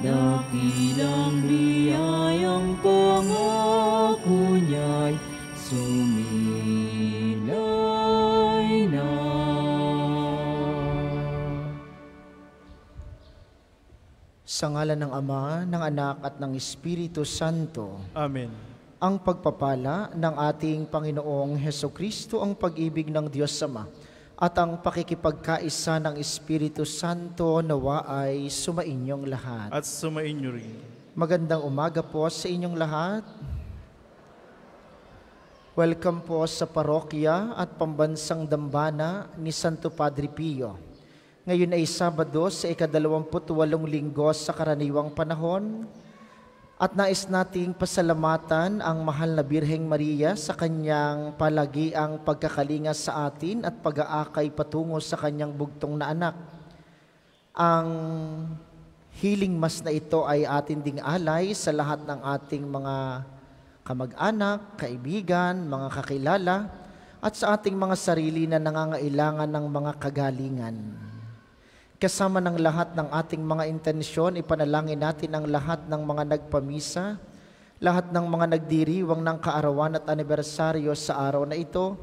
dakilang biyayang pangako niya'y sumilay na. Sa ngalan ng Ama, ng Anak at ng Espiritu Santo. Amen. Ang pagpapala ng ating Panginoong Hesukristo, ang pag-ibig ng Diyos Ama, at ang pakikipagkaisa ng Espiritu Santo nawa ay sumainyong lahat. At sumainyo rin. Magandang umaga po sa inyong lahat. Welcome po sa parokya at pambansang dambana ni Santo Padre Pio. Ngayon ay Sabado sa ika-28 linggo sa karaniwang panahon, at nais nating pasalamatan ang mahal na Birheng Maria sa kanyang palagiang pagkakalinga sa atin at pag-aakay patungo sa kanyang bugtong na anak. Ang healing mass na ito ay atin ding alay sa lahat ng ating mga kamag-anak, kaibigan, mga kakilala, at sa ating mga sarili na nangangailangan ng mga kagalingan. Kasama ng lahat ng ating mga intensyon, ipanalangin natin ang lahat ng mga nagpamisa, lahat ng mga nagdiriwang ng kaarawan at anibersaryo sa araw na ito,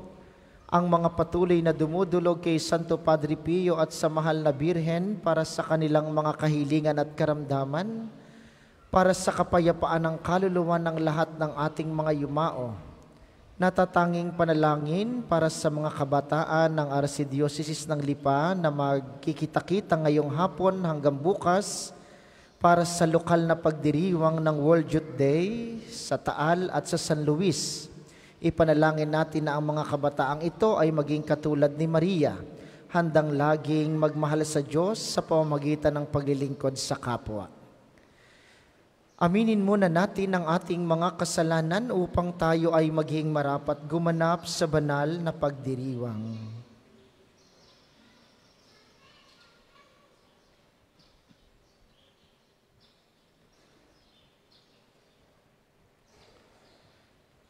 ang mga patuloy na dumudulog kay Santo Padre Pio at sa mahal na Birhen para sa kanilang mga kahilingan at karamdaman, para sa kapayapaan ng kaluluwa ng lahat ng ating mga yumao. Natatanging panalangin para sa mga kabataan ng Archdiocese ng Lipa na magkikita-kita ngayong hapon hanggang bukas para sa lokal na pagdiriwang ng World Youth Day sa Taal at sa San Luis. Ipanalangin natin na ang mga kabataang ito ay maging katulad ni Maria, handang laging magmahal sa Diyos sa pamamagitan ng paglilingkod sa kapwa. Aminin muna natin ang ating mga kasalanan upang tayo ay maging marapat gumanap sa banal na pagdiriwang.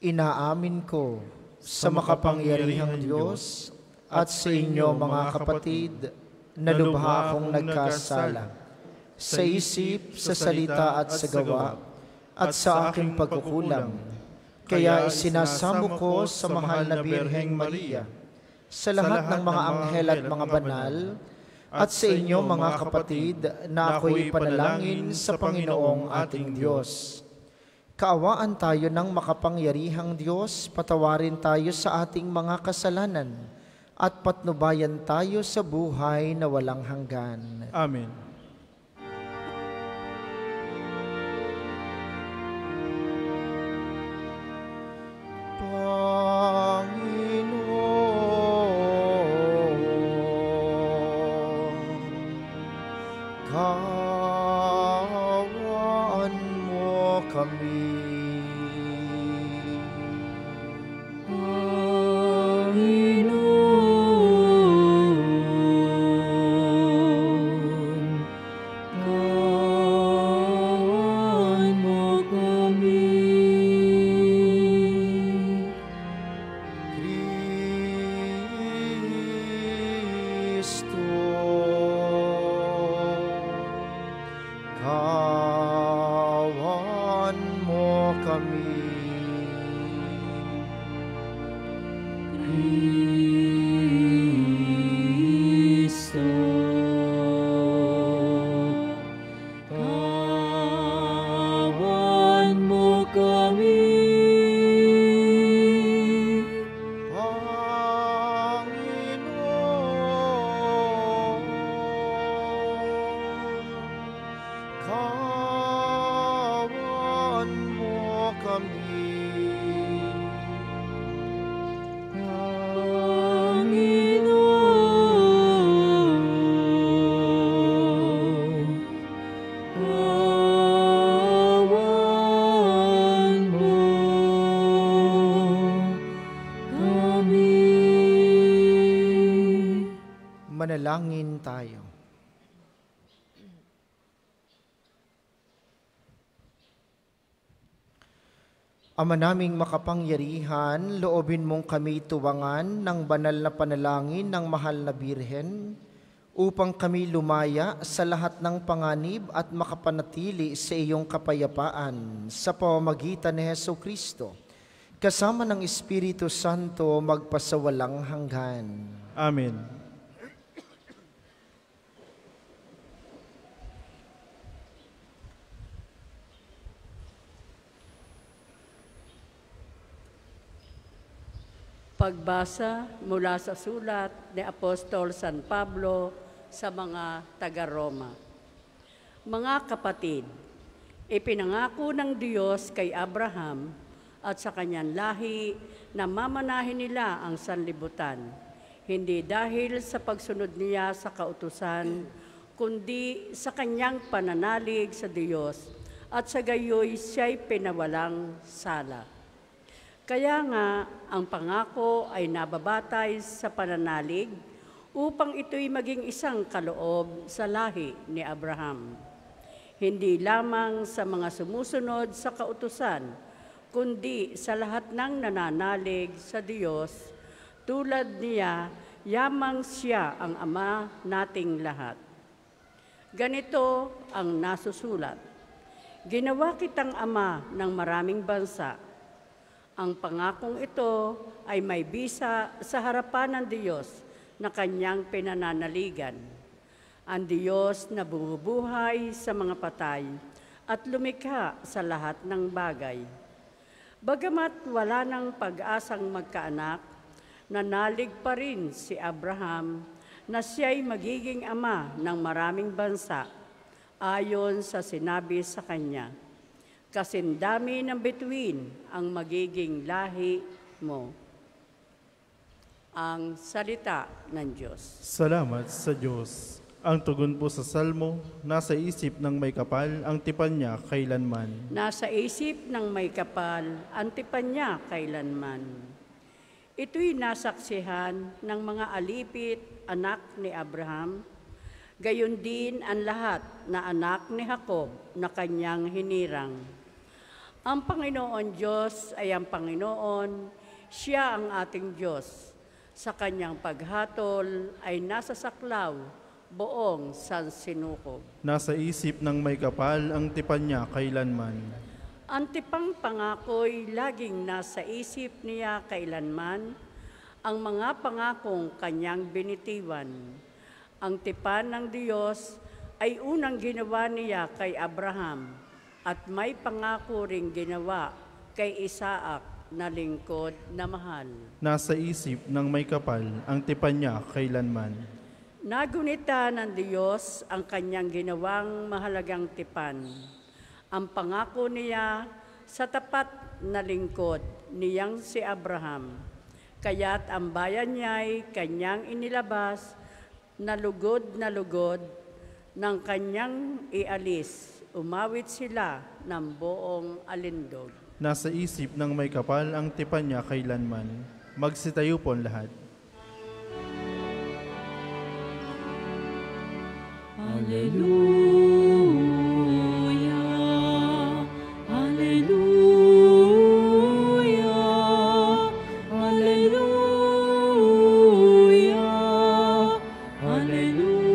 Inaamin ko sa makapangyarihang Diyos at sa inyo mga kapatid na lubha akong nagkasala sa isip, sa salita at sa gawa, at sa aking pagkukulang. Kaya isinasamo ko sa mahal na Birheng Maria, sa lahat ng mga anghel at mga banal, at sa inyo mga kapatid na ako'y panalangin sa Panginoong ating Diyos. Kaawaan tayo ng makapangyarihang Diyos, patawarin tayo sa ating mga kasalanan, at patnubayan tayo sa buhay na walang hanggan. Amen. Kaawaan mo kami. Manalangin tayo. Ama naming makapangyarihan, loobin mong kami tuwangan ng banal na panalangin ng mahal na Birhen upang kami lumaya sa lahat ng panganib at makapanatili sa iyong kapayapaan sa pamamagitan ni Jesucristo, kasama ng Espiritu Santo magpasawalang hanggan. Amen. Pagbasa mula sa sulat ni Apostol San Pablo sa mga taga-Roma. Mga kapatid, ipinangako ng Diyos kay Abraham at sa kanyang lahi na mamanahin nila ang sanlibutan, hindi dahil sa pagsunod niya sa kautusan, kundi sa kanyang pananalig sa Diyos at sa gayoy siya'y pinawalang sala. Kaya nga, ang pangako ay nababatay sa pananalig upang ito'y maging isang kaloob sa lahi ni Abraham. Hindi lamang sa mga sumusunod sa kautusan, kundi sa lahat ng nananalig sa Diyos, tulad niya, yamang siya ang Ama nating lahat. Ganito ang nasusulat, "Ginawa kitang ama ng maraming bansa." Ang pangakong ito ay may bisa sa harapan ng Diyos na kanyang pinananaligan. Ang Diyos na bumubuhay sa mga patay at lumikha sa lahat ng bagay. Bagamat wala ng pag-asang magkaanak, nanalig pa rin si Abraham na siya'y magiging ama ng maraming bansa ayon sa sinabi sa kanya. Kasindami ng bituin ang magiging lahi mo. Ang salita ng Diyos. Salamat sa Diyos. Ang tugon po sa salmo, nasa isip ng may kapal, ang tipan niya kailanman. Nasa isip ng may kapal, ang tipan niya kailanman. Ito'y nasaksihan ng mga alipit, anak ni Abraham, gayon din ang lahat na anak ni Jacob na kanyang hinirang. Ang Panginoon Diyos ay ang Panginoon, siya ang ating Diyos. Sa kanyang paghatol ay nasa saklaw, buong sansinukob. Nasa isip ng may kapal, ang tipan niya kailanman. Ang tipang pangako'y laging nasa isip niya kailanman, ang mga pangakong kanyang binitiwan. Ang tipan ng Diyos ay unang ginawa niya kay Abraham, at may pangako ring ginawa kay Isaac na lingkod na mahal. Nasa isip ng may kapal, ang tipan niya kailanman. Nagunita ng Diyos ang kanyang ginawang mahalagang tipan. Ang pangako niya sa tapat na lingkod niyang si Abraham. Kaya't ang bayan niya'y kanyang inilabas na lugod ng kanyang ialis. Umawit sila ng buong alindog. Nasa isip ng may kapal, ang tipan niya kailanman. Magsitayo po ang lahat. Alleluia, Alleluia, Alleluia, Alleluia.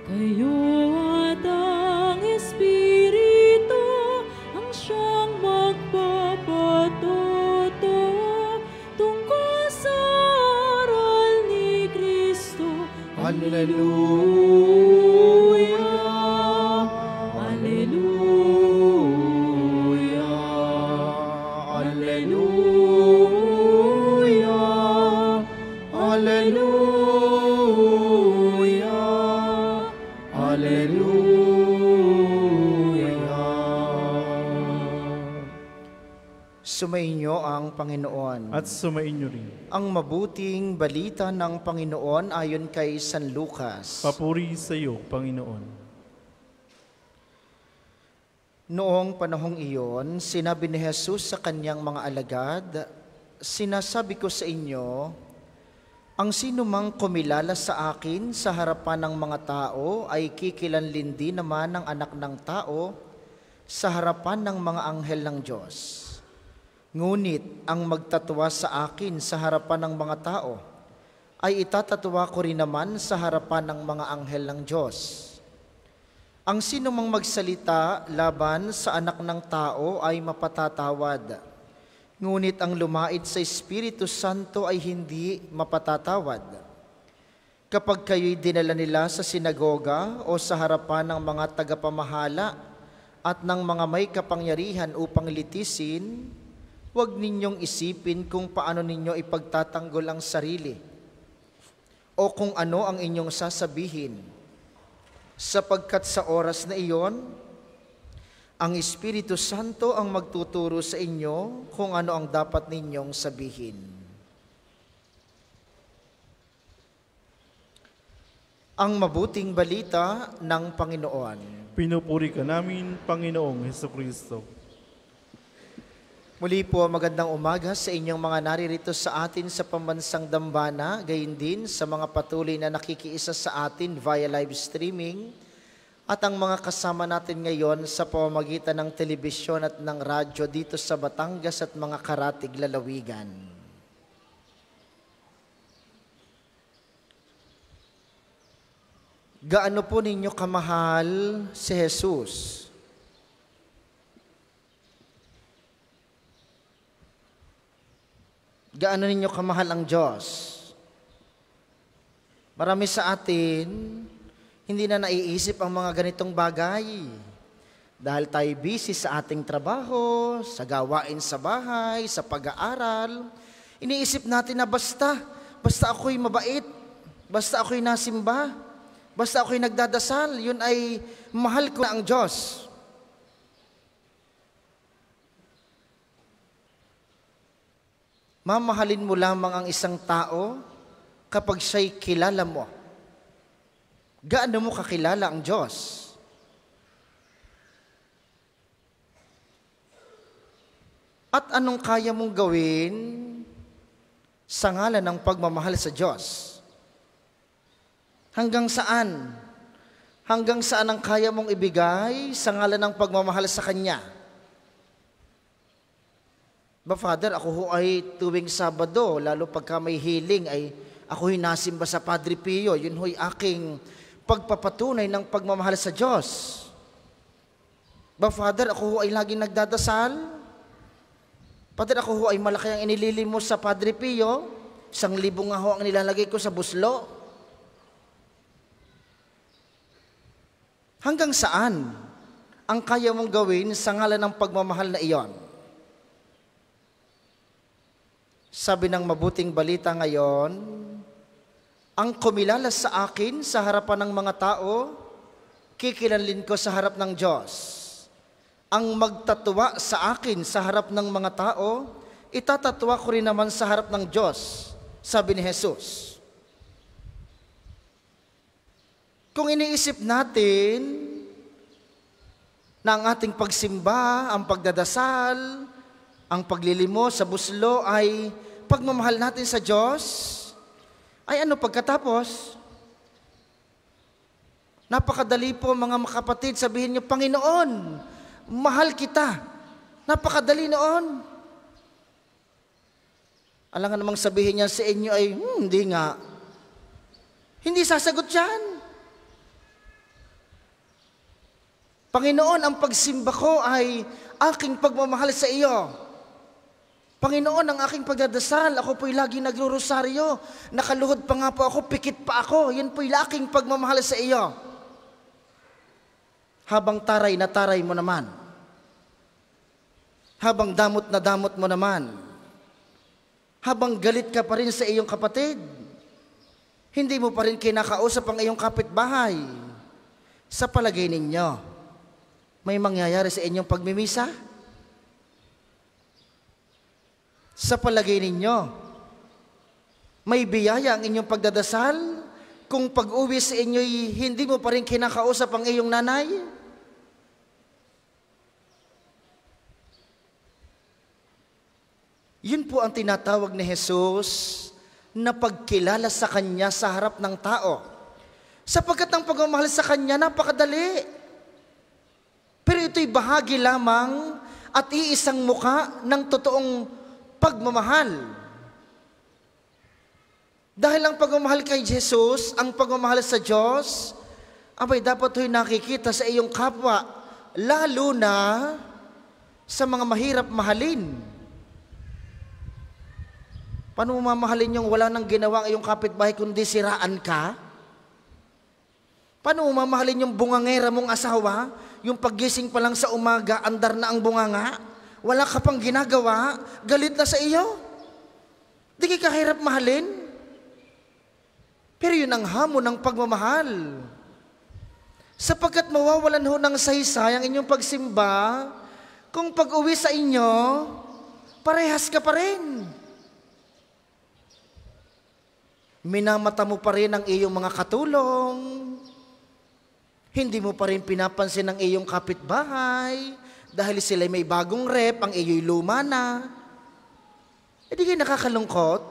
Kayo at ang Espiritu ang siyang magpapatuto tungkol sa aral ni Kristo. Alleluia, Alleluia, Alleluia, Alleluia, Alleluia. Sumainyo ang Panginoon. At sumainyo rin. Ang mabuting balita ng Panginoon ayon kay San Lucas. Papuri sa iyo, Panginoon. Noong panahong iyon, sinabi ni Jesus sa kanyang mga alagad, "Sinasabi ko sa inyo, ang sino mang kumilala sa akin sa harapan ng mga tao ay kikilanlin din naman ng Anak ng Tao sa harapan ng mga anghel ng Diyos. Ngunit ang magtatuwa sa akin sa harapan ng mga tao ay itatatwa ko rin naman sa harapan ng mga anghel ng Diyos. Ang sino mang magsalita laban sa anak ng tao ay mapatatawad. Ngunit ang lumait sa Espiritu Santo ay hindi mapatatawad. Kapag kayo'y dinala nila sa sinagoga o sa harapan ng mga tagapamahala at ng mga may kapangyarihan upang litisin, huwag ninyong isipin kung paano ninyo ipagtatanggol ang sarili o kung ano ang inyong sasabihin, sapagkat sa oras na iyon, ang Espiritu Santo ang magtuturo sa inyo kung ano ang dapat ninyong sabihin. Ang mabuting balita ng Panginoon. Pinupuri ka namin, Panginoong Hesukristo. Muli po, magandang umaga sa inyong mga naririto sa atin sa pambansang dambana, gayon din sa mga patuloy na nakikiisa sa atin via live streaming, at ang mga kasama natin ngayon sa pamamagitan ng telebisyon at ng radyo dito sa Batangas at mga karatig lalawigan. Gaano po ninyo kamahal si Jesus? Gaano ninyo kamahal ang Diyos? Marami sa atin, hindi na naiisip ang mga ganitong bagay. Dahil tayo busy sa ating trabaho, sa gawain sa bahay, sa pag-aaral, iniisip natin na basta ako'y mabait, basta ako'y nasimba, basta ako'y nagdadasal, yun ay mahal ko na ang Diyos. Mamahalin mo lamang ang isang tao kapag siya'y kilala mo. Gaano mo kakilala ang Diyos? At anong kaya mong gawin sa ngalan ng pagmamahal sa Diyos? Hanggang saan? Hanggang saan ang kaya mong ibigay sa ngalan ng pagmamahal sa Kanya? Ba, Father, ako ho ay tuwing Sabado, lalo pagka may healing, ay ako'y nasimba sa Padre Pio. Yun ho'y aking pagpapatunay ng pagmamahal sa Diyos. Ba, Father, ako ho ay laging nagdadasal. Father, ako ho ay malaki ang inilili mo sa Padre Pio. 1,000 nga ho ang nilalagay ko sa buslo. Hanggang saan ang kaya mong gawin sa ngalan ng pagmamahal na iyon? Sabi ng mabuting balita ngayon, ang kumilala sa akin sa harapan ng mga tao, kikilanlin ko sa harap ng Diyos. Ang magtatwa sa akin sa harap ng mga tao, itatatwa ko rin naman sa harap ng Diyos, sabi ni Jesus. Kung iniisip natin na ang ating pagsimba, ang pagdadasal, ang paglilimo sa buslo ay pagmamahal natin sa Diyos, ay ano pagkatapos? Napakadali po mga kapatid, sabihin niyo, Panginoon, mahal kita. Napakadali noon. Alangan namang sabihin niya sa inyo ay, hindi nga. Hindi sasagot yan. Panginoon, ang pagsimba ko ay aking pagmamahal sa iyo. Panginoon, ang aking pagdadasal, ako po'y lagi nagro-rosaryo. Nakaluhod pa nga po ako, pikit pa ako. Yan po'y aking pagmamahal sa iyo. Habang taray na taray mo naman. Habang damot na damot mo naman. Habang galit ka pa rin sa iyong kapatid. Hindi mo pa rin kinakausap ang iyong kapitbahay. Sa palagay ninyo, may mangyayari sa inyong pagmimisa? Sa palagay ninyo, may biyaya ang inyong pagdadasal kung pag-uwi sa inyo'y hindi mo pa rin kinakausap ang iyong nanay? Yun po ang tinatawag ni Jesus na pagkilala sa Kanya sa harap ng tao. Sapagkat ang pagmamahal sa Kanya napakadali. Pero ito'y bahagi lamang at iisang muka ng totoong pagmamahal. Dahil ang pagmamahal kay Jesus, ang pagmamahal sa Diyos, abay dapat ho'y nakikita sa iyong kapwa, lalo na sa mga mahirap mahalin. Paano mo mamahalin yung wala nang ginawa ang iyong kapitbahay kundi siraan ka? Paano mo mamahalin yung bungangera mong asawa, yung paggising pa lang sa umaga, andar na ang bunganga, wala ka pang ginagawa, galit na sa iyo? Di ka kahirap mahalin? Pero yun ang hamon ng pagmamahal. Sapagkat mawawalan ho ng saysay ang inyong pagsimba, kung pag-uwi sa inyo, parehas ka pa rin. Minamata mo pa rin ang iyong mga katulong. Hindi mo pa rin pinapansin ang iyong kapitbahay dahil sila may bagong rep, ang iyo'y luma na. E di kayo nakakalungkot?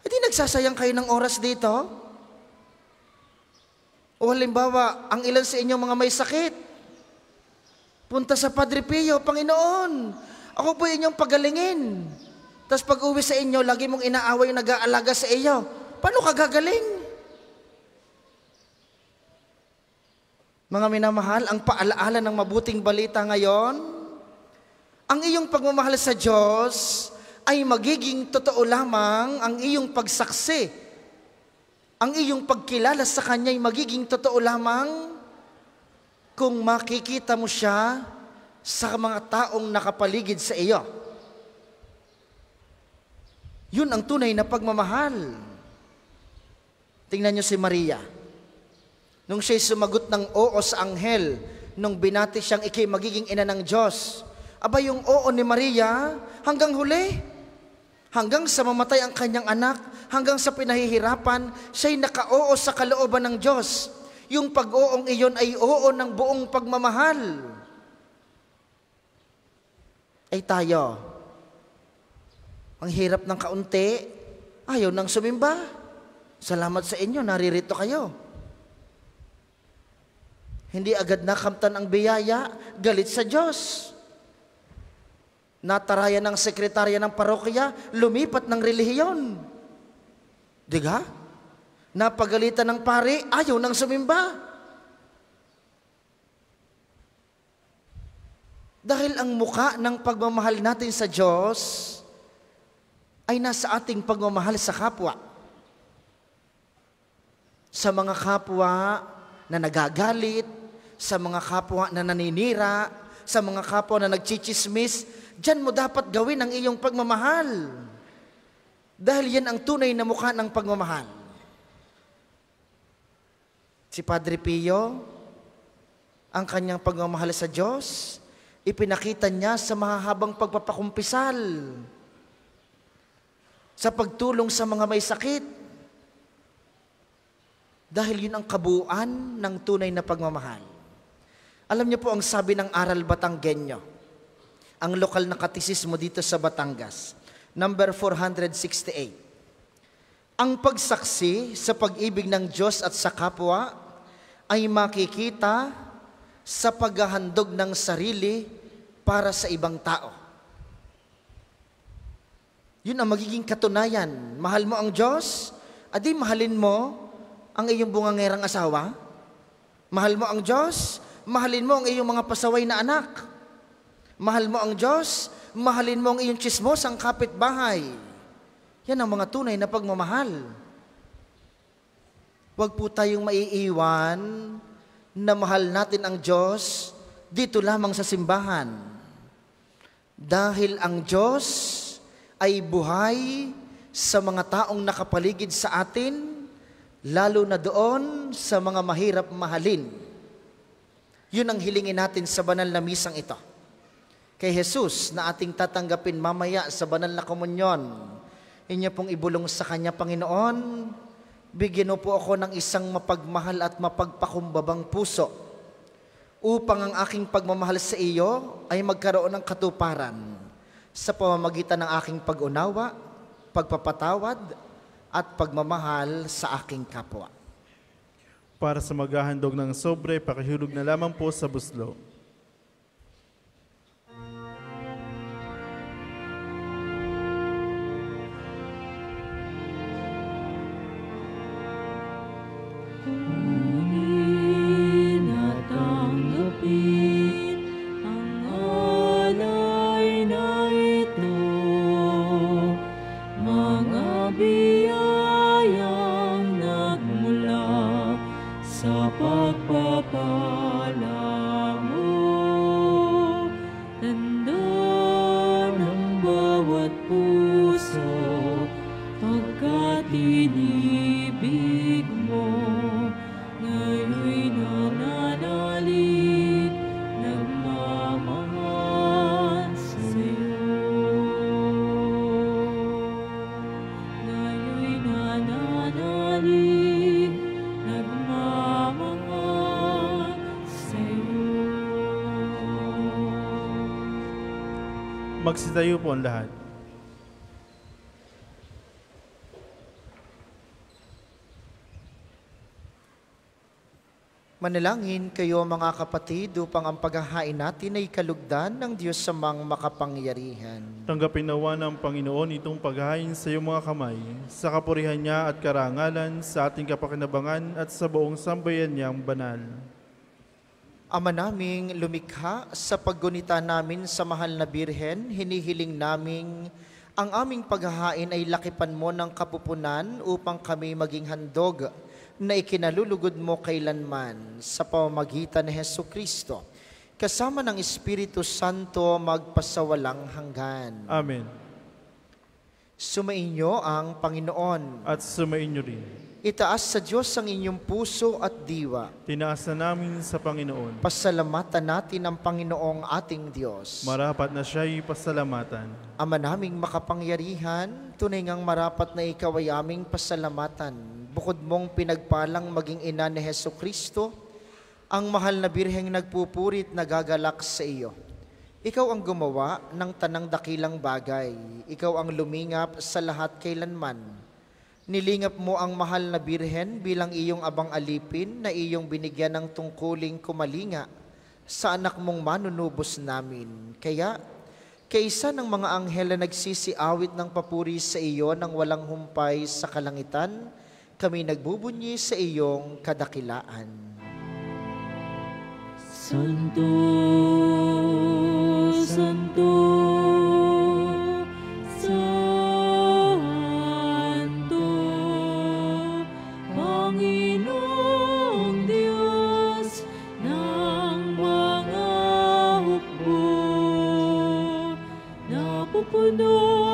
E di nagsasayang kayo ng oras dito? O halimbawa, ang ilan sa inyong mga may sakit, punta sa Padre Pio, Panginoon, ako po inyong pagalingin. Tapos pag uwi sa inyo, lagi mong inaaway yung nag-aalaga sa iyo. Paano ka gagaling? Mga minamahal, ang paalaala ng mabuting balita ngayon, ang iyong pagmamahal sa Diyos ay magiging totoo lamang ang iyong pagsaksi. Ang iyong pagkilala sa Kanya ay magiging totoo lamang kung makikita mo siya sa mga taong nakapaligid sa iyo. Yun ang tunay na pagmamahal. Tingnan niyo si Maria. Nung siya'y sumagot ng oo sa anghel, nung binati siyang ikay magiging ina ng Diyos, aba yung oo ni Maria hanggang huli, hanggang sa mamatay ang kanyang anak, hanggang sa pinahihirapan, siya'y naka-oo sa kalooban ng Diyos. Yung pag-oong iyon ay oo ng buong pagmamahal. Ay tayo, ang hirap ng kaunti, ayaw nang sumimba. Salamat sa inyo, naririto kayo. Hindi agad nakamtan ang biyaya, galit sa Diyos. Natarayan ng sekretarya ng parokya, lumipat ng relihiyon. Diga? Napagalitan ng pare, ayaw nang sumimba. Dahil ang muka ng pagmamahal natin sa Diyos ay nasa ating pagmamahal sa kapwa. Sa mga kapwa na nagagalit, sa mga kapwa na naninira, sa mga kapwa na nagchichismis, diyan mo dapat gawin ang iyong pagmamahal. Dahil yan ang tunay na mukha ng pagmamahal. Si Padre Pio, ang kanyang pagmamahal sa Diyos, ipinakita niya sa mahahabang pagpapakumpisal, sa pagtulong sa mga may sakit. Dahil yun ang kabuuan ng tunay na pagmamahal. Alam niyo po ang sabi ng Aral Batanggenyo, ang lokal na katisismo dito sa Batangas, number 468. Ang pagsaksi sa pag-ibig ng Diyos at sa kapwa ay makikita sa paghahandog ng sarili para sa ibang tao. Yun ang magiging katunayan. Mahal mo ang Diyos, adi mahalin mo ang iyong bungangerang asawa. Mahal mo ang Diyos, mahalin mo ang iyong mga pasaway na anak. Mahal mo ang Diyos, mahalin mo ang iyong tsismosang kapitbahay. Yan ang mga tunay na pagmamahal. Huwag po tayong maiiwan na mahal natin ang Diyos dito lamang sa simbahan. Dahil ang Diyos ay buhay sa mga taong nakapaligid sa atin, lalo na doon sa mga mahirap mahalin. Yun ang hilingin natin sa banal na misang ito. Kay Jesus na ating tatanggapin mamaya sa banal na komunyon, inyo pong ibulong sa Kanya, Panginoon, bigyan mo po ako ng isang mapagmahal at mapagpakumbabang puso upang ang aking pagmamahal sa iyo ay magkaroon ng katuparan sa pamamagitan ng aking pag-unawa, pagpapatawad, at pagmamahal sa aking kapwa. Para sa maghahandog ng sobre, pakihulog na lamang po sa buslo. pagpapala mo, tanda ng bawat puso, pagkat inibig mo, ngayon'y nananalig, nagmamahal sa'yo. Ngayon'y nananalig, nagmamahal sa'yo. Magsitayo po ang lahat. Manalangin kayo mga kapatid upang ang paghahain natin ay kalugdan ng Diyos samang makapangyarihan. Tanggapin nawa ng Panginoon itong paghahain sa iyong mga kamay, sa kapurihan niya at karangalan, sa ating kapakinabangan at sa buong sambayan niyang banal. Ama naming lumikha, sa paggunita namin sa mahal na Birhen, hinihiling naming ang aming paghahain ay lakipan mo ng kapupunan upang kami maging handog na ikinalulugod mo kailanman sa pamamagitan ni Hesukristo, kasama ng Espiritu Santo magpasawalang hanggan. Amen. Sumainyo ang Panginoon. At sumainyo rin. Itaas sa Diyos ang inyong puso at diwa. Tinaas na namin sa Panginoon. Pasalamatan natin ang Panginoong ating Diyos. Marapat na siya'y pasalamatan. Ama naming makapangyarihan, tunay ngang marapat na ikaw ay aming pasalamatan. Bukod mong pinagpalang maging ina ni Hesukristo, ang mahal na Birheng nagpupurit nagagalak sa iyo. Ikaw ang gumawa ng tanang dakilang bagay. Ikaw ang lumingap sa lahat kailanman. Nilingap mo ang mahal na Birhen bilang iyong abang alipin na iyong binigyan ng tungkuling kumalinga sa anak mong manunubos namin. Kaya, kaisa ng mga anghel na nagsisiawit ng papuri sa iyo nang walang humpay sa kalangitan, kami nagbubunyi sa iyong kadakilaan. Santo, Santo, Santo, Panginoong Diyos ng mga hukbo, napupuno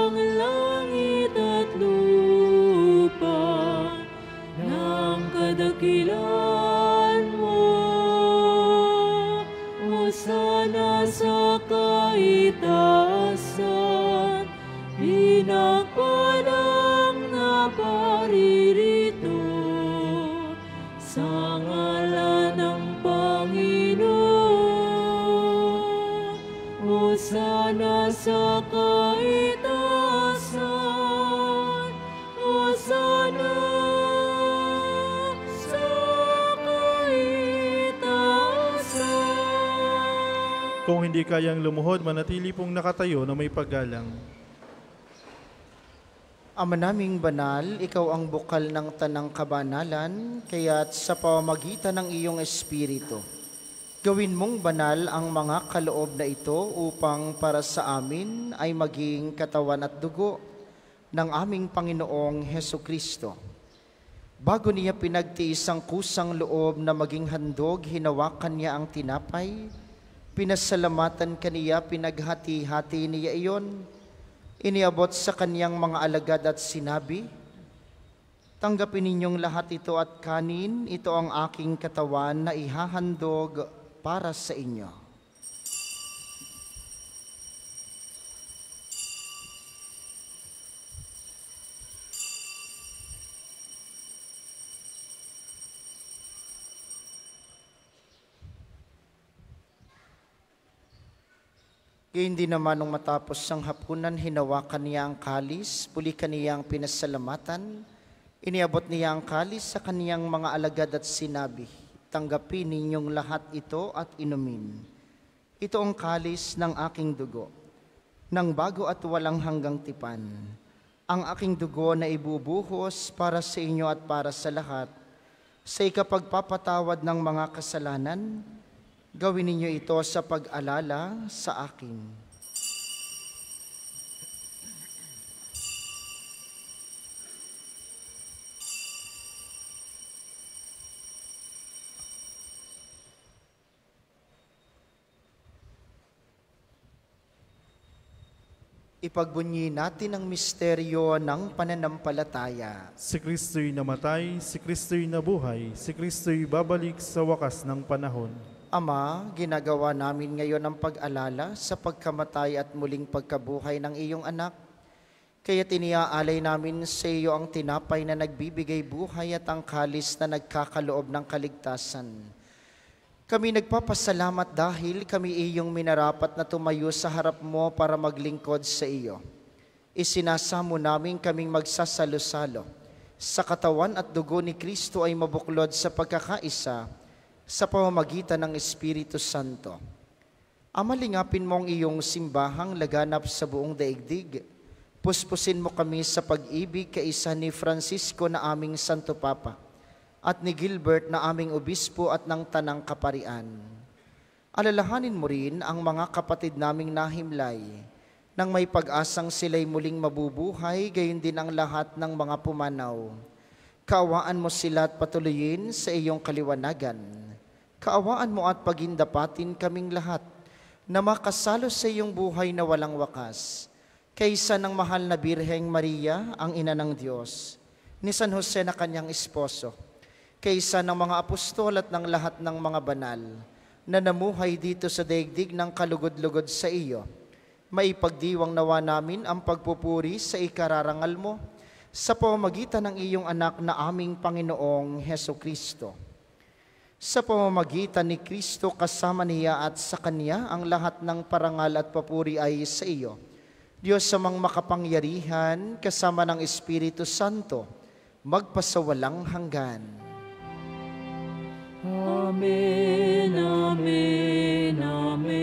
ang langit at lupa ng kadakilan mo. Hosana sa kaitaasan, pinagpalang na paririto, sa ngalan ng Panginoon. Hosana sa kaitaasan, Hosana sa kaitaasan. Kung hindi kayang lumuhod, manatili pong nakatayo na may paggalang. Ama naming banal, ikaw ang bukal ng tanang kabanalan, kaya't sa pamamagitan ng iyong Espiritu, gawin mong banal ang mga kaloob na ito upang para sa amin ay maging katawan at dugo ng aming Panginoong Hesukristo. Bago niya pinagtiis ang kusang loob na maging handog, hinawakan niya ang tinapay, pinasalamatan kaniya, pinaghati-hati niya iyon, iniabot sa kaniyang mga alagad at sinabi, tanggapin ninyong lahat ito at kanin, ito ang aking katawan na ihahandog para sa inyo. Gayun din naman nung matapos ang hapunan, hinawakan niya ang kalis, pulikan niya ang pinasalamatan, iniabot niya ang kalis sa kaniyang mga alagad at sinabi, tanggapin ninyong lahat ito at inumin. Ito ang kalis ng aking dugo, ng bago at walang hanggang tipan. Ang aking dugo na ibubuhos para sa inyo at para sa lahat, sa ikapagpapatawad ng mga kasalanan. Gawin ninyo ito sa pag-alala sa akin. Ipagbunyi natin ang misteryo ng pananampalataya. Si Kristo'y namatay, si Kristo'y nabuhay, si Kristo'y babalik sa wakas ng panahon. Ama, ginagawa namin ngayon ang pag-alala sa pagkamatay at muling pagkabuhay ng iyong anak. Kaya tiniaalay namin sa iyo ang tinapay na nagbibigay buhay at ang kalis na nagkakaloob ng kaligtasan. Kami nagpapasalamat dahil kami iyong minarapat na tumayo sa harap mo para maglingkod sa iyo. Isinasamo namin kaming magsasalo-salo sa katawan at dugo ni Kristo ay mabuklod sa pagkakaisa sa pamamagitan ng Espiritu Santo. Amalingapin mo ang iyong simbahang laganap sa buong daigdig. Puspusin mo kami sa pag-ibig kaisa ni Francisco na aming Santo Papa at ni Gilbert na aming obispo at ng Tanang Kaparian. Alalahanin mo rin ang mga kapatid naming nahimlay, nang may pag-asang sila'y muling mabubuhay, gayon din ang lahat ng mga pumanaw. Kaawaan mo sila at patuloyin sa iyong kaliwanagan. Kaawaan mo at pagindapatin kaming lahat, na makasalo sa iyong buhay na walang wakas, kaysa ng mahal na Birheng Maria, ang Ina ng Diyos, ni San Jose na kanyang esposo, kaysa ng mga apostol at ng lahat ng mga banal na namuhay dito sa daigdig ng kalugod-lugod sa iyo, maipagdiwang nawa namin ang pagpupuri sa ikararangal mo sa pamamagitan ng iyong anak na aming Panginoong Hesukristo. Sa pamamagitan ni Kristo kasama niya at sa Kanya ang lahat ng parangal at papuri ay sa iyo, Diyos samang makapangyarihan kasama ng Espiritu Santo, magpasawalang hanggan. Amen, amen, amen.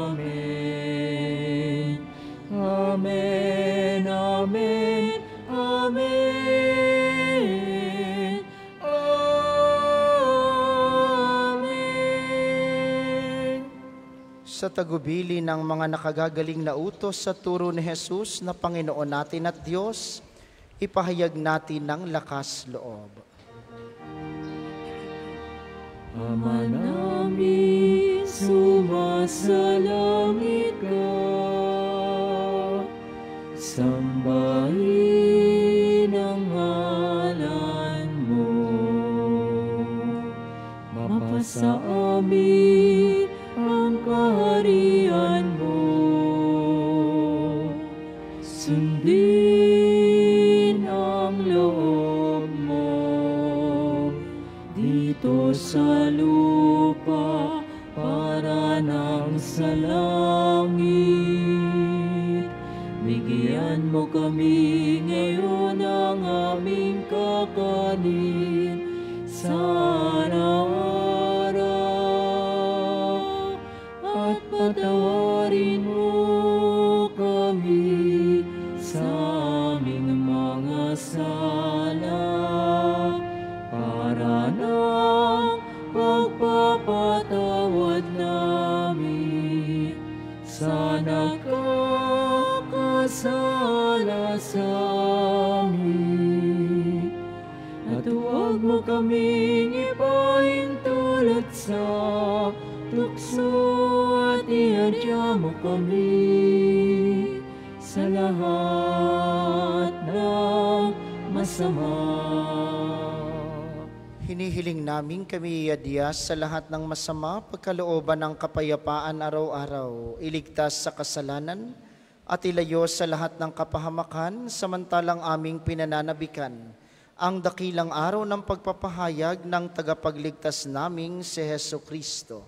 Amen. Amen, amen, amen. Amen. Sa tagubili ng mga nakagagaling na utos sa turo ni Jesus na Panginoon natin at Diyos, ipahayag natin ng lakas loob. Ama namin, sumasalangit ka. Sambahin ang ngalan mo. Mapasa amin ang kaharian mo. Sundin ang loob mo dito sa lupa para nang sa langit. Bigyan mo kami ngayon ng aming kakanin sa araw-araw, at patawarin mo kami sa aming mga sala, para ng pagpapatawad namin sa nakakasala sa amin. At huwag mo kaming ipahintulot sa tukso, at iadya mo kami sa lahat ng masama. Hinihiling namin kami iadya sa lahat ng masama, pagkalooban ng kapayapaan araw-araw, iligtas sa kasalanan, at ilayo sa lahat ng kapahamakan, samantalang aming pinananabikan ang dakilang araw ng pagpapahayag ng tagapagligtas naming si Hesukristo.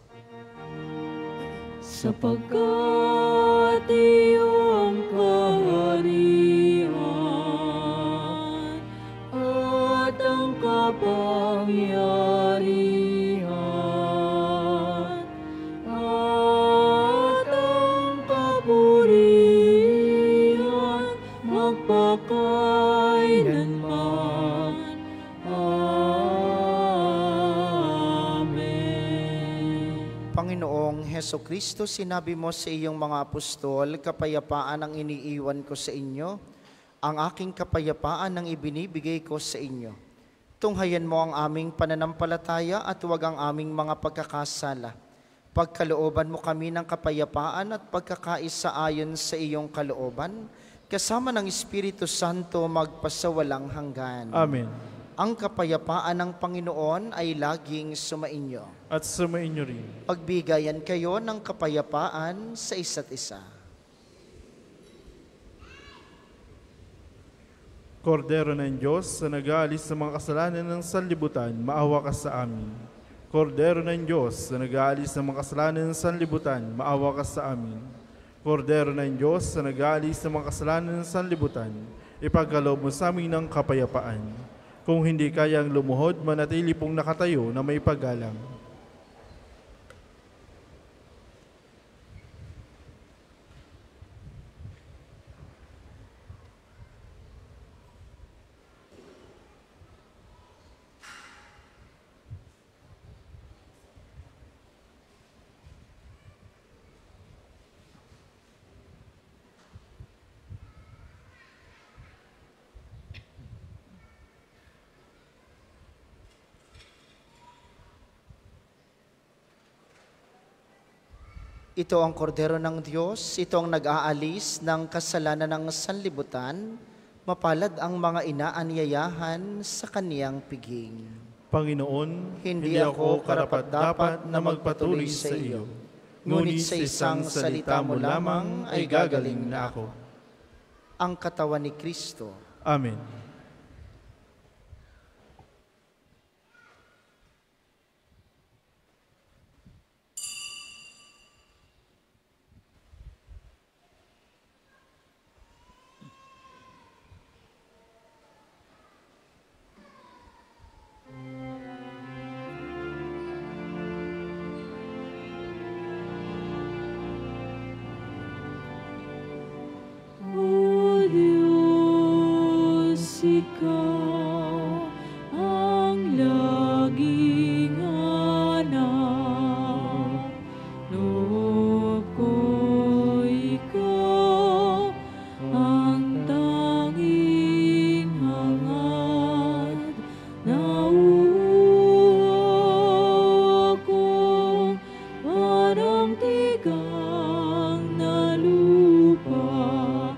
Sapagkat iyong kaharian at ang kapangyarihan at ang kapurihan magpakailanman. Amen. Panginoong Hesukristo, sinabi mo sa iyong mga apostol, kapayapaan ang iniiwan ko sa inyo, ang aking kapayapaan ang ibinibigay ko sa inyo. Tunghayan mo ang aming pananampalataya at huwag ang aming mga pagkakasala. Pagkalooban mo kami ng kapayapaan at pagkakaisa ayon sa iyong kalooban, kasama ng Espiritu Santo magpasawalang hanggan. Amen. Ang kapayapaan ng Panginoon ay laging sumainyo. At sumainyo rin. Pagbigayan kayo ng kapayapaan sa isa't isa. Kordero ng Diyos na nag-aalis sa mga kasalanan ng sanlibutan, maawa ka sa amin. Kordero ng Diyos na nag-aalis sa mga kasalanan ng sanlibutan, maawa ka sa amin. Kordero ng Diyos na nag-aalis sa mga kasalanan ng sanlibutan, ipagkaloob mo sa amin ng kapayapaan. Kung hindi kayang lumuhod, manatili pong nakatayo na may paggalang. Ito ang kordero ng Diyos, ito ang nag-aalis ng kasalanan ng sanlibutan, mapalad ang mga inaanyayahan sa kaniyang piging. Panginoon, Hindi ako karapat-dapat na magpatuloy sa iyo, ngunit sa isang salita mo lamang ay gagaling na ako. Ang katawan ni Kristo. Amen. O Diyos, Ikaw ang laging hanap. Loob ko Ikaw ang tanging hangad. Nauuhaw kong parang tigang na lupa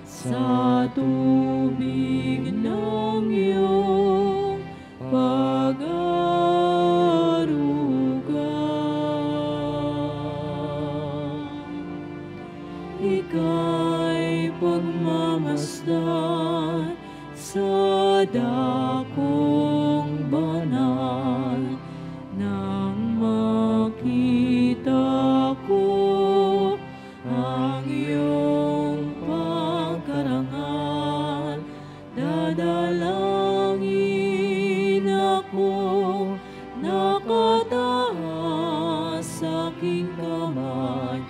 sa tubig ng iyong pag-aaruga. Ika'y pagmamasdan sa dakong banal nang makita ko ang iyong pagkarangal. Dadalangin ako nakataas sa aking kamay,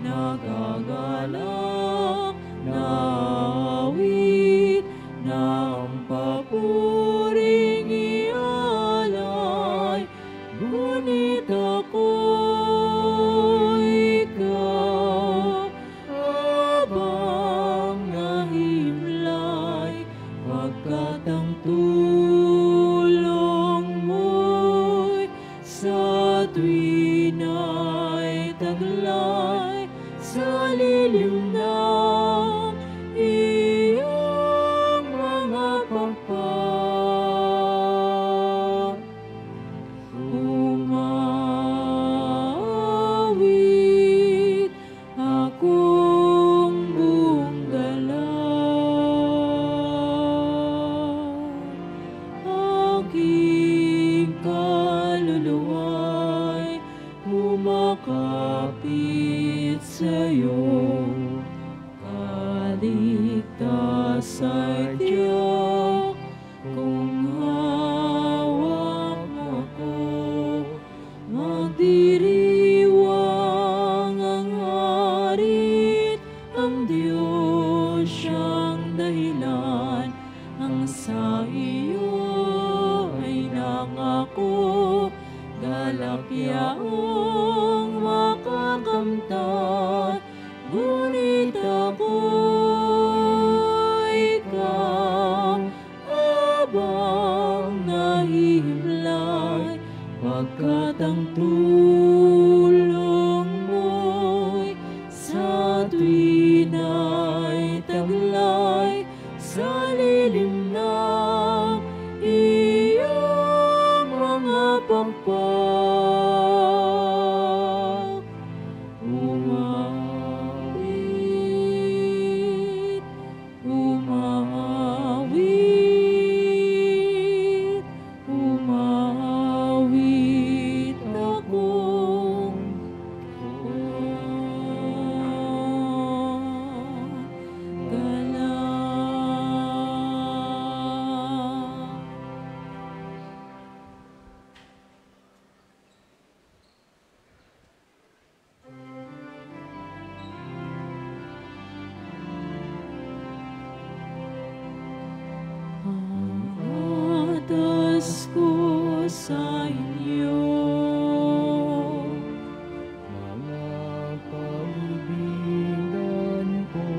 nagagalak na awit ng papuring ialay. Ngunit ako ikaw habang nahimlay, pagkat ang tulong mo'y sa tuwina'y taglay sa lilim ng iyong mga pagpag. Umawit akong buong galaw, aking kaluluwa'y kumakapit sa'yo. Kaligtas ay tiyak kung hawak mo ako. Magdiriwang ang harit, ang Diyos siyang dahilan. Ang sa iyo ay nangako, galak yaong makakamtan. Ngunit ako ikaw habang nahihimlay, pagkat ang tulong Pasko sa inyo. Mga kaibigan ko,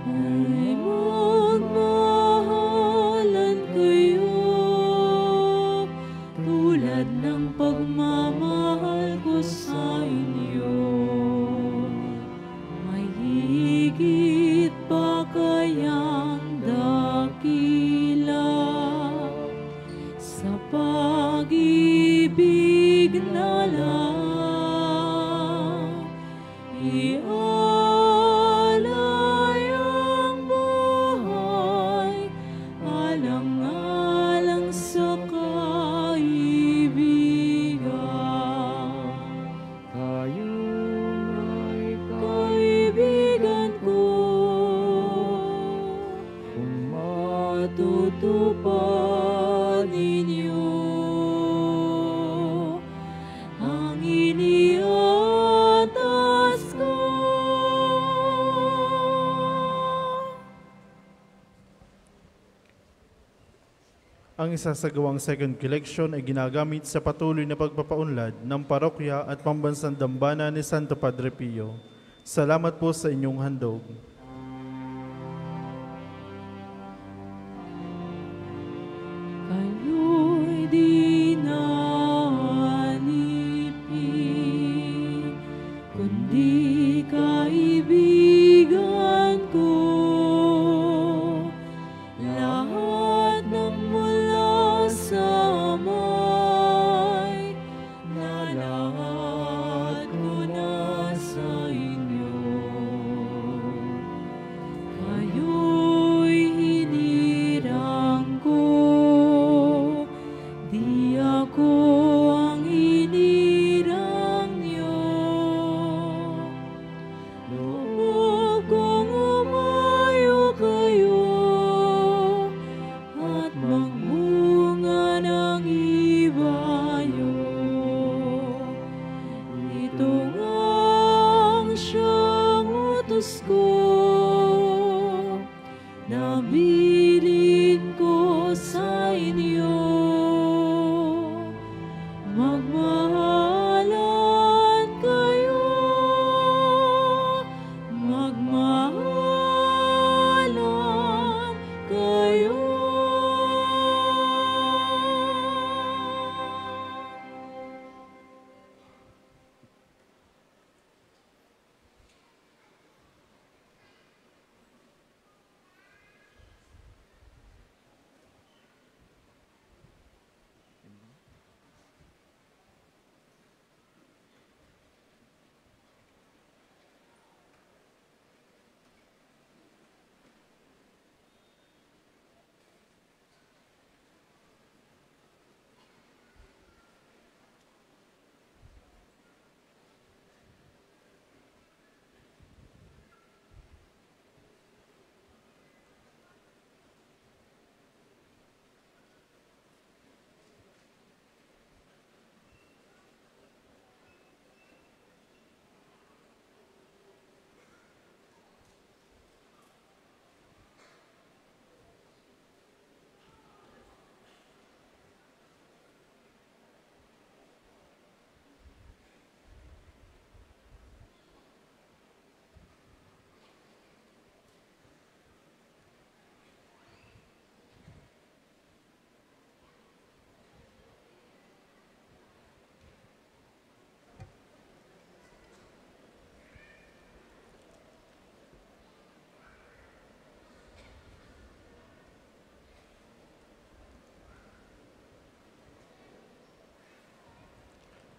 Ay magmahalan kayo tulad ng pagmamahal ko sa inyo. May higit pa kayang dakila sa pag-ibig na lang ialay ang buhay alang-alang sa kaibigan. kayo ay Kaibigan ko, kung matutupad ninyo ang iniatas ko. Ang isasagawang second collection ay ginagamit sa patuloy na pagpapaunlad ng parokya at pambansang dambana ni Santo Padre Pio. Salamat po sa inyong handog. Kayo'y di naalipin, kundi kaibigan ko. Lahat ng mula sa amay, na lahat ko na sa inyo. Kayo'y hinirang ko, di ako ang hinirang niyo. Loob kong umayo kayo at magbunga ng ibayo. Ito ang siyang utos ko, nabilin ko sa inyo. Magmahalan kayo, magmahalan kayo.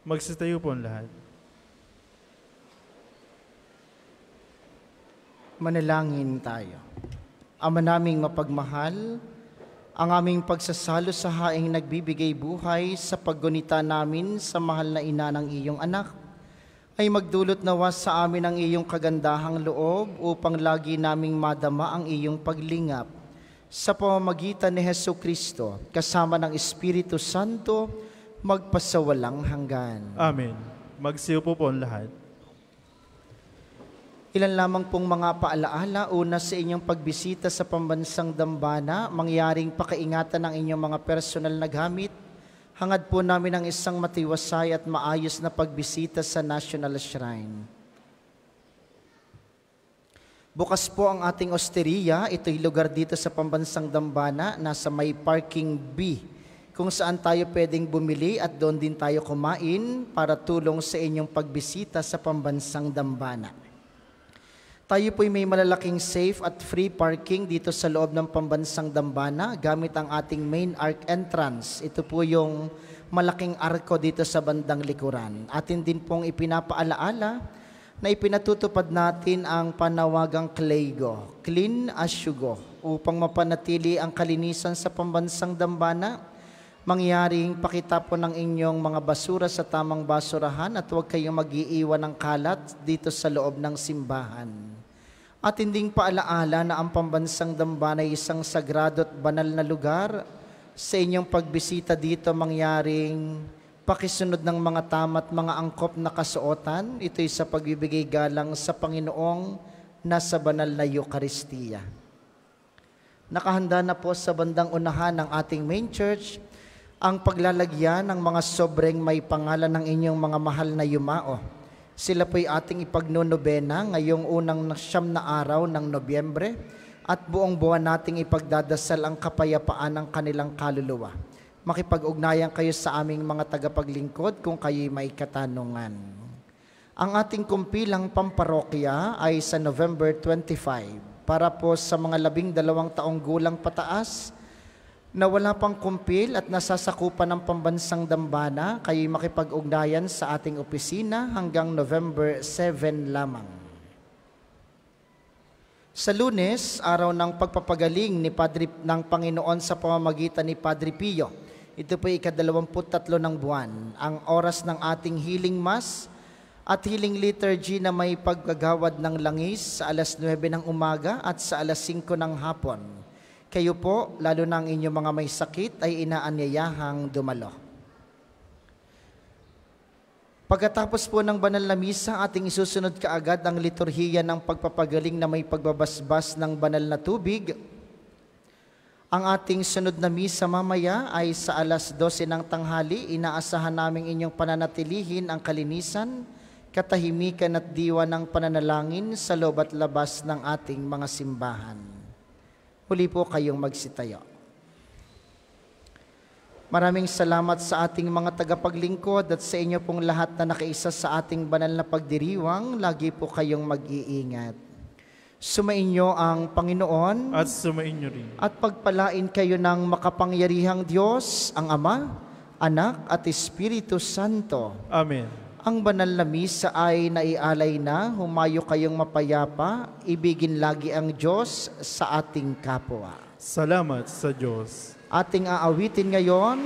Magsitayo po ang lahat. Manalangin tayo. Ama naming mapagmahal, ang aming pagsasalo sa haing nagbibigay buhay sa paggunita namin sa mahal na ina ng iyong anak, ay magdulot nawa sa amin ang iyong kagandahang loob upang lagi naming madama ang iyong paglingap. Sa pamamagitan ni Jesucristo, kasama ng Espiritu Santo, magpasawalang hanggan. Amen. Magsiupo po ang lahat. Ilan lamang pong mga paalaala. Una, sa inyong pagbisita sa pambansang dambana, mangyaring pakaingatan ang inyong mga personal na gamit. Hangad po namin ang isang matiwasay at maayos na pagbisita sa National Shrine. Bukas po ang ating osteria. Ito'y lugar dito sa pambansang dambana, nasa may parking B, kung saan tayo pwedeng bumili at doon din tayo kumain para tulong sa inyong pagbisita sa pambansang dambana. Tayo po'y may malalaking safe at free parking dito sa loob ng pambansang dambana gamit ang ating main arc entrance. Ito po yung malaking arko dito sa bandang likuran. Atin din pong ipinapaalaala na ipinatutupad natin ang panawagang CLEIGO, Clean as You Go, upang mapanatili ang kalinisan sa pambansang dambana. Mangyaring pakita po ng inyong mga basura sa tamang basurahan at huwag kayong mag-iiwan ng kalat dito sa loob ng simbahan. At hinding paalaala na ang pambansang dambana ay isang sagrado at banal na lugar. Sa inyong pagbisita dito, mangyaring pakisunod ng mga tama at mga angkop na kasuotan. Ito'y sa pagbibigay galang sa Panginoong nasa banal na Eucharistia. Nakahanda na po sa bandang unahan ng ating main church ang paglalagyan ng mga sobreng may pangalan ng inyong mga mahal na yumao. Sila po'y ating ipagnonobena ngayong unang 9 na araw ng Nobyembre at buong buwan nating ipagdadasal ang kapayapaan ng kanilang kaluluwa. Makipag-ugnayan kayo sa aming mga tagapaglingkod kung kayo'y may katanungan. Ang ating kumpilang pamparokya ay sa November 25 para po sa mga 12 taong gulang pataas na wala pang kumpil at nasasakupan ng pambansang dambana, kayo'y makipag-ugnayan sa ating opisina hanggang November 7 lamang. Sa Lunes, araw ng pagpapagaling ng Panginoon sa pamamagitan ni Padre Pio, ito po ika-23 ng buwan, ang oras ng ating healing mass at healing liturgy na may paggagawad ng langis sa alas 9 ng umaga at sa alas 5 ng hapon. Kayo po, lalo na ang inyong mga may sakit, ay inaanyayahang dumalo. Pagkatapos po ng banal na misa, ating isusunod kaagad ang liturhiya ng pagpapagaling na may pagbabasbas ng banal na tubig. Ang ating sunod na misa mamaya ay sa alas 12 ng tanghali. Inaasahan namin inyong pananatilihin ang kalinisan, katahimikan at diwa ng pananalangin sa loob at labas ng ating mga simbahan. Huli po kayong magsitayo. Maraming salamat sa ating mga tagapaglingkod at sa inyo pong lahat na nakaisa sa ating banal na pagdiriwang. Lagi po kayong mag-iingat. Sumainyo ang Panginoon At sumainyo rin. at pagpalain kayo ng makapangyarihang Diyos, ang Ama, Anak at Espiritu Santo. Amen. Ang banal na misa ay naialay na, humayo kayong mapayapa, ibigin lagi ang Diyos sa ating kapwa. Salamat sa Diyos. Ating aawitin ngayon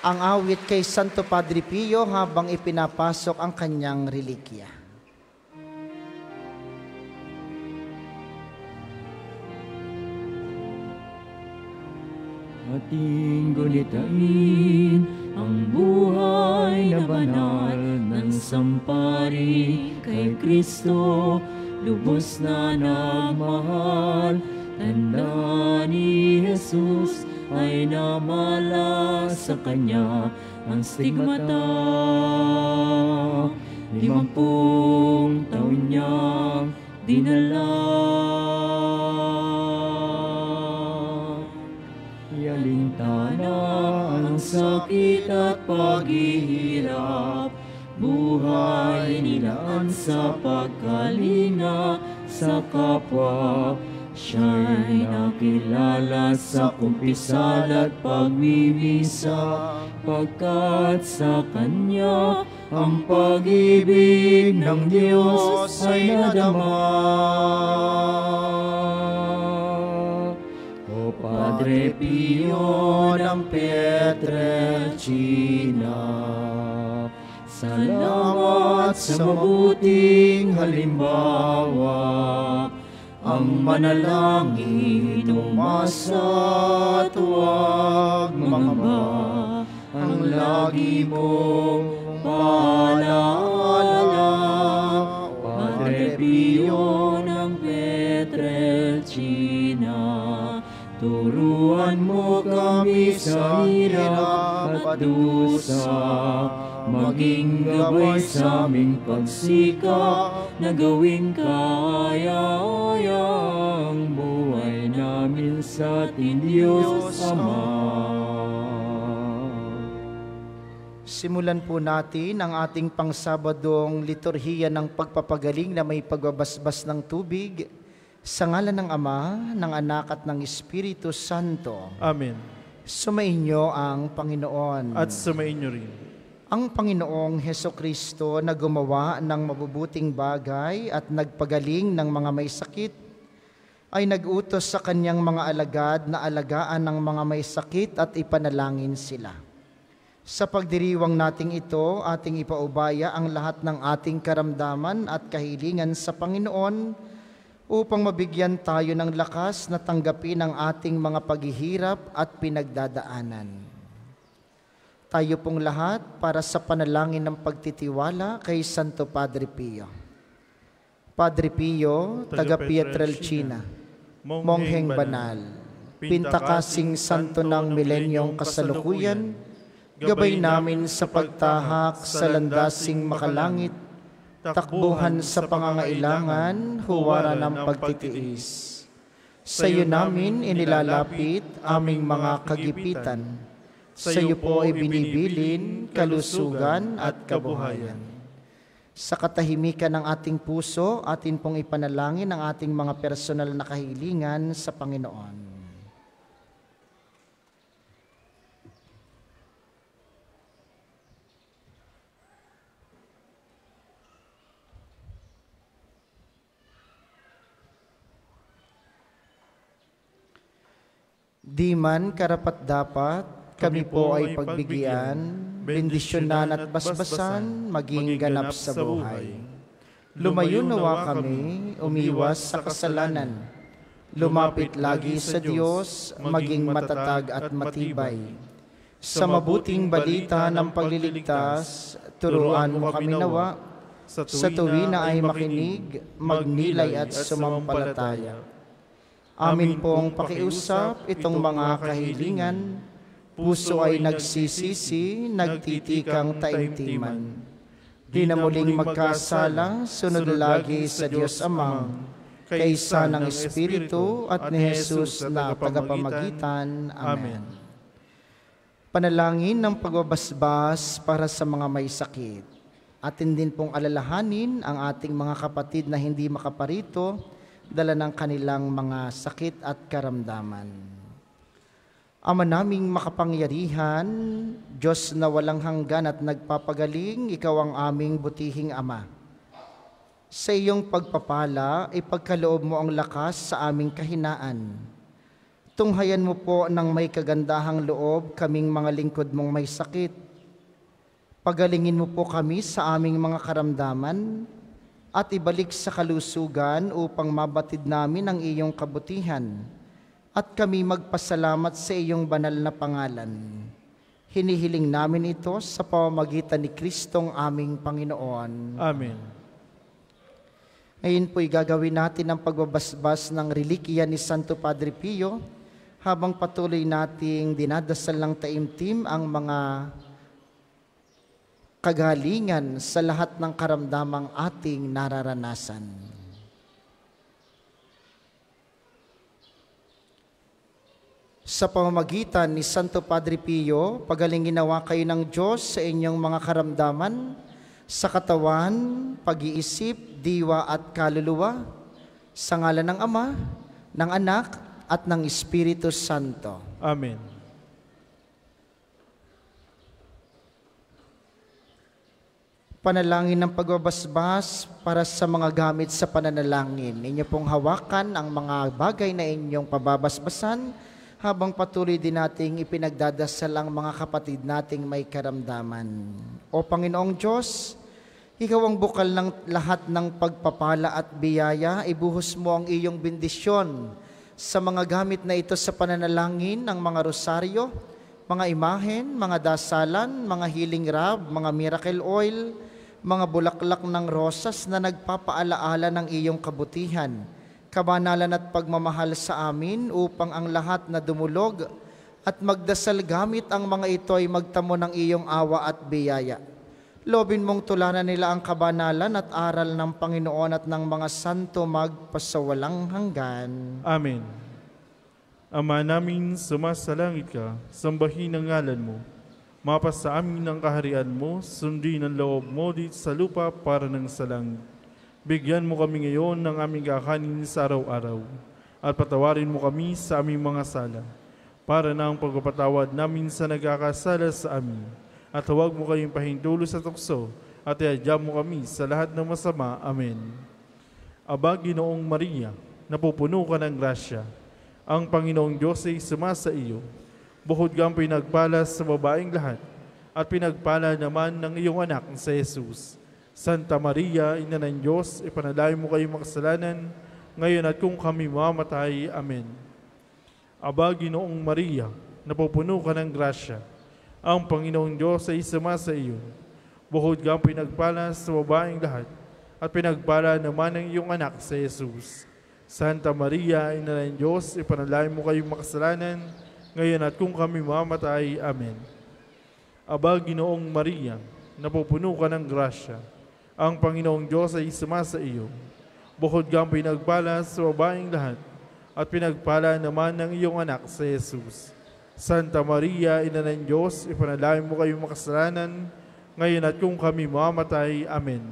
ang awit kay Santo Padre Pio habang ipinapasok ang kanyang relikya. Ating gunitain ang buhay na banal ng sampari kay Kristo, lubos na nagmahal. Tanda ni Jesus ay namala sa kanya ang stigmata. 50 taon niyang dinala. Yalintana ang sakit at paghihirap, buhay nilaan sa pagkalinga sa kapwa. Siya'y nakilala sa kumpisal at pagmimisa, pagkat sa Kanya ang pag-ibig ng Diyos ay nadama. O Padre Pio ng Pietrelcina, salamat sa mabuting halimbawa. Ang manalangin umasa at huwag mangamba, ang lagi mong paalala. Pio ng Petrelcina, turuan mo kami sa hirap at dusa, maging gabay sa aming pagsikap na gawing kaya ang buhay namin sa ating Diyos Ama. Simulan po natin ang ating pangsabadong liturhiya ng pagpapagaling na may pagbabasbas ng tubig sa ngalan ng Ama, ng Anak at ng Espiritu Santo. Amen. Sumainyo ang Panginoon. At sumainyo rin. Ang Panginoong Hesukristo na gumawa ng mabubuting bagay at nagpagaling ng mga may sakit, ay nag-utos sa kanyang mga alagad na alagaan ng mga may sakit at ipanalangin sila. Sa pagdiriwang nating ito, ating ipaubaya ang lahat ng ating karamdaman at kahilingan sa Panginoon upang mabigyan tayo ng lakas na tanggapin ang ating mga paghihirap at pinagdadaanan. Tayo pong lahat para sa panalangin ng pagtitiwala kay Santo Padre Pio. Padre Pio, taga Pietrelcina, Mongheng Banal, Pintakasing Santo ng Milenyong Kasalukuyan, gabay namin sa pagtahak sa landasing makalangit, takbuhan sa pangangailangan, huwara ng pagtitiis. Sa iyo namin inilalapit aming mga kagipitan. Sa iyo po ay binibilin kalusugan at kabuhayan. Sa katahimikan ng ating puso, atin pong ipanalangin ang ating mga personal na kahilingan sa Panginoon. Di man karapat-dapat, kami po ay pagbigyan, bendisyonan at basbasan, maging ganap sa buhay. Lumayo nawa kami, umiwas sa kasalanan. Lumapit lagi sa Diyos, maging matatag at matibay. Sa mabuting balita ng pagliligtas, turuan mo kami nawa, sa tuwina ay makinig, magnilay at sumampalataya. Amin pong pakiusap itong mga kahilingan, puso ay nagsisisi, nagtitikang taimtiman. Di na muling magkasala, sunod lagi sa Diyos Amang, kaysa ng Espiritu at ni Jesus na tagapamagitan. Amen. Panalangin ng pagbabasbas para sa mga may sakit. Atin din pong alalahanin ang ating mga kapatid na hindi makaparito, dala ng kanilang mga sakit at karamdaman. Ama naming makapangyarihan, Diyos na walang hanggan at nagpapagaling, Ikaw ang aming butihing Ama. Sa iyong pagpapala, ipagkaloob mo ang lakas sa aming kahinaan. Tunghayan mo po ng may kagandahang loob kaming mga lingkod mong may sakit. Pagalingin mo po kami sa aming mga karamdaman, at ibalik sa kalusugan upang mabatid namin ang iyong kabutihan at kami magpasalamat sa iyong banal na pangalan. Hinihiling namin ito sa pamamagitan ni Kristong aming Panginoon. Amen. Ngayon po'y gagawin natin ang pagbabasbas ng relikiya ni Santo Padre Pio habang patuloy nating dinadasal ng taimtim ang mga kagalingan sa lahat ng karamdamang ating nararanasan. Sa pamamagitan ni Santo Padre Pio, pagalingin nawa kayo ng Diyos sa inyong mga karamdaman, sa katawan, pag-iisip, diwa at kaluluwa, sa ngalan ng Ama, ng Anak at ng Espiritu Santo. Amen. Panalangin ng pagbabasbas para sa mga gamit sa pananalangin. Inyo pong hawakan ang mga bagay na inyong pababasbasan habang patuloy din nating ipinagdadasal ang mga kapatid nating may karamdaman. O Panginoong Diyos, Ikaw ang bukal ng lahat ng pagpapala at biyaya, ibuhos mo ang iyong bendisyon sa mga gamit na ito sa pananalangin ng mga rosaryo, mga imahen, mga dasalan, mga healing rab, mga miracle oil, mga bulaklak ng rosas na nagpapaalaala ng iyong kabutihan, kabanalan at pagmamahal sa amin upang ang lahat na dumulog at magdasal gamit ang mga ito ay magtamo ng iyong awa at biyaya. Lobin mong tulanan nila ang kabanalan at aral ng Panginoon at ng mga santo magpasawalang hanggan. Amen. Ama namin, sumasalangit ka, sambahin ang ngalan mo. Mapas sa amin ang kaharian mo, sundin ang loob mo dito sa lupa para ng sa langit. Bigyan mo kami ngayon ng aming kakanin sa araw-araw, at patawarin mo kami sa aming mga sala, para na ang pagpapatawad namin sa nagkakasala sa amin. At huwag mo kayong pahintulo sa tukso, at iadya mo kami sa lahat ng masama. Amen. Aba, Ginoong Maria, napupuno ka ng grasya. Ang Panginoong Diyos ay sumasa iyo. Bukod kang pinagpala sa babaeng lahat, at pinagpala naman ng iyong anak sa Jesus. Santa Maria, Ina ng Diyos, ipanalangin mo kayong makasalanan, ngayon at kung kami mamatay. Amen. Aba, Ginoong Maria, napupuno ka ng grasya. Ang Panginoong Diyos ay sumasa iyo. Bukod kang pinagpala sa babaeng lahat, at pinagpala naman ng iyong anak sa Jesus. Santa Maria, Ina ng Diyos, ipanalangin mo kayong makasalanan, ngayon at kung kami mamatay. Amen. Aba, Ginoong Maria, napupuno ka ng grasya. Ang Panginoong Diyos ay sumasa iyo. Bukod kang pinagpala sa babaeng lahat, at pinagpala naman ng iyong anak sa Jesus. Santa Maria, Ina ng Diyos, ipanalangin mo kayong makasalanan, ngayon at kung kami mamatay. Amen.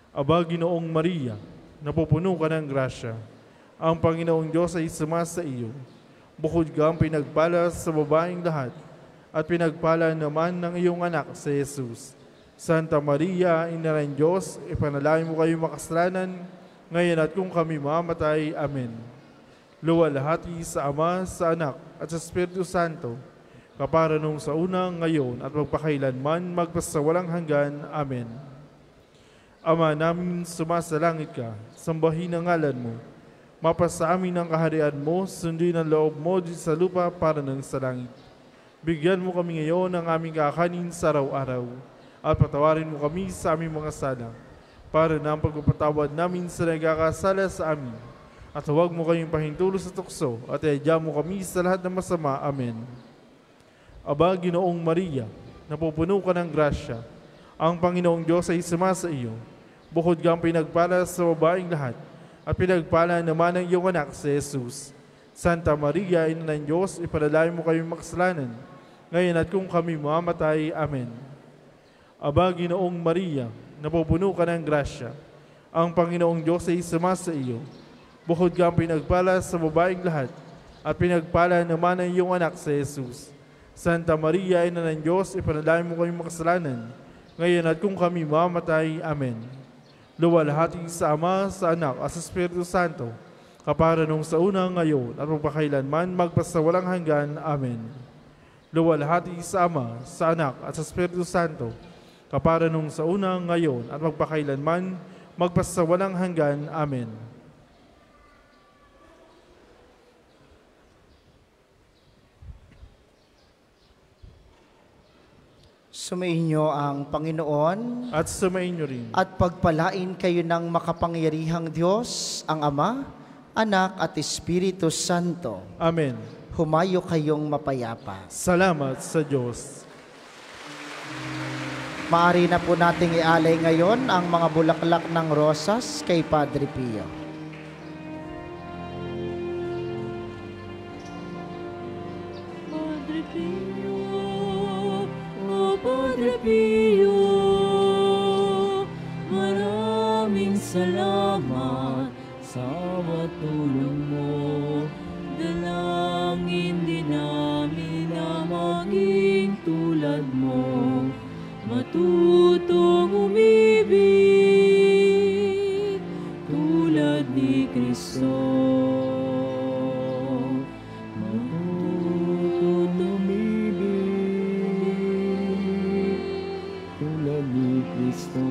Aba, Ginoong Maria, napupuno ka ng grasya. Ang Panginoong Diyos ay sumasa iyo. Bukod kang pinagpala sa babaeng lahat, at pinagpala naman ng iyong anak sa Jesus. Santa Maria, Ina ng Diyos, ipanalangin mo kayong makasalanan, ngayon at kung kami mamatay. Amen. Luwalhati sa Ama, sa Anak, at sa Espiritu Santo, kapara nung sa unang, ngayon, at magpakailanman, magpasawalang hanggan. Amen. Ama namin, sumasalangit ka, sambahin ang ngalan mo. Mapas sa amin ang kaharian mo, sundin ang loob mo dito sa lupa para ng sa langit. Bigyan mo kami ngayon ng aming kakanin sa araw-araw, at patawarin mo kami sa aming mga sala, para na ang pagpapatawad namin sa nagkakasala sa amin. At huwag mo kayong pahintulo sa tukso, at iadya mo kami sa lahat ng masama. Amen. Aba, Ginoong Maria, napupuno ka ng grasya. Ang Panginoong Diyos ay sumasa iyo. Bukod kang pinagpala sa babaeng lahat, at pinagpala naman ng iyong anak si Jesus. Santa Maria, Ina ng Diyos, ipanalangin mo kayong makasalanan, ngayon at kung kami mamatay. Amen. Aba, Ginoong Maria, napupuno ka ng grasya. Ang Panginoong Diyos ay sumasa iyo. Bukod kang pinagpala sa babaeng lahat, at pinagpala naman ng iyong anak si Jesus. Santa Maria, Ina ng Diyos, ipanalangin mo kayong makasalanan, ngayon at kung kami mamatay. Amen. Luwalhati sa Ama, sa Anak, at sa Espiritu Santo, kapara nung sa unang, ngayon, at magpakailanman, magpasawalang hanggan. Amen. Luwalhati sa Ama, sa Anak, at sa Espiritu Santo, kapara nung sa unang, ngayon, at magpakailanman, magpasawalang hanggan. Amen. Sumainyo ang Panginoon, At sumainyo rin. at pagpalain kayo ng makapangyarihang Diyos, ang Ama, Anak at Espiritu Santo. Amen. Humayo kayong mapayapa. Salamat sa Diyos. Maaari na po nating ialay ngayon ang mga bulaklak ng rosas kay Padre Pio. Padre Pio, oh Padre Pio, maraming salamat sa tulong mo. Dalangin din namin na maging tulad mo, matutong umibig tulad ni Kristo. Matutong umibig tulad ni Kristo.